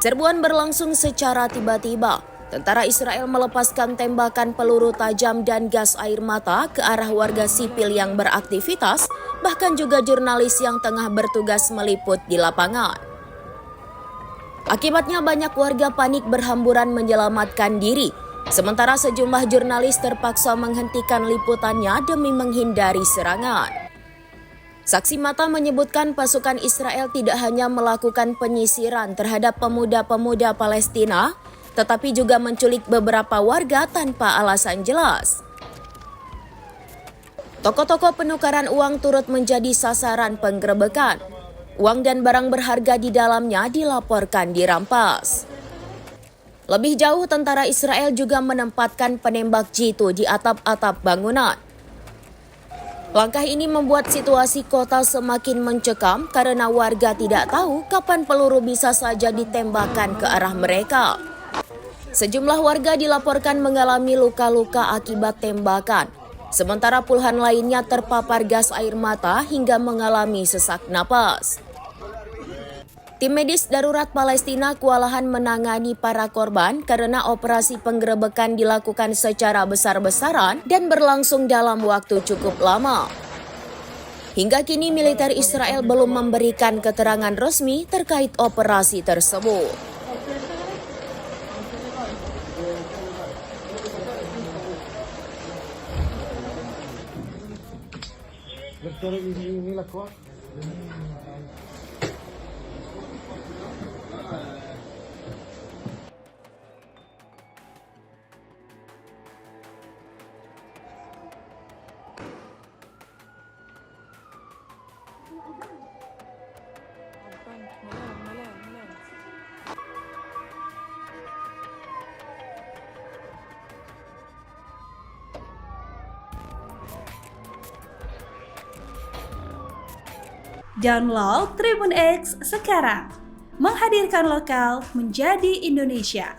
Serbuan berlangsung secara tiba-tiba. Tentara Israel melepaskan tembakan peluru tajam dan gas air mata ke arah warga sipil yang beraktivitas, bahkan juga jurnalis yang tengah bertugas meliput di lapangan. Akibatnya banyak warga panik berhamburan menyelamatkan diri, sementara sejumlah jurnalis terpaksa menghentikan liputannya demi menghindari serangan. Saksi mata menyebutkan pasukan Israel tidak hanya melakukan penyisiran terhadap pemuda-pemuda Palestina, tetapi juga menculik beberapa warga tanpa alasan jelas. Toko-toko penukaran uang turut menjadi sasaran penggerebekan. Uang dan barang berharga di dalamnya dilaporkan dirampas. Lebih jauh, tentara Israel juga menempatkan penembak jitu di atap-atap bangunan. Langkah ini membuat situasi kota semakin mencekam karena warga tidak tahu kapan peluru bisa saja ditembakkan ke arah mereka. Sejumlah warga dilaporkan mengalami luka-luka akibat tembakan, sementara puluhan lainnya terpapar gas air mata hingga mengalami sesak napas. Tim medis darurat Palestina kewalahan menangani para korban karena operasi penggerebekan dilakukan secara besar-besaran dan berlangsung dalam waktu cukup lama. Hingga kini militer Israel belum memberikan keterangan resmi terkait operasi tersebut. Download Tribun X sekarang, menghadirkan lokal menjadi Indonesia.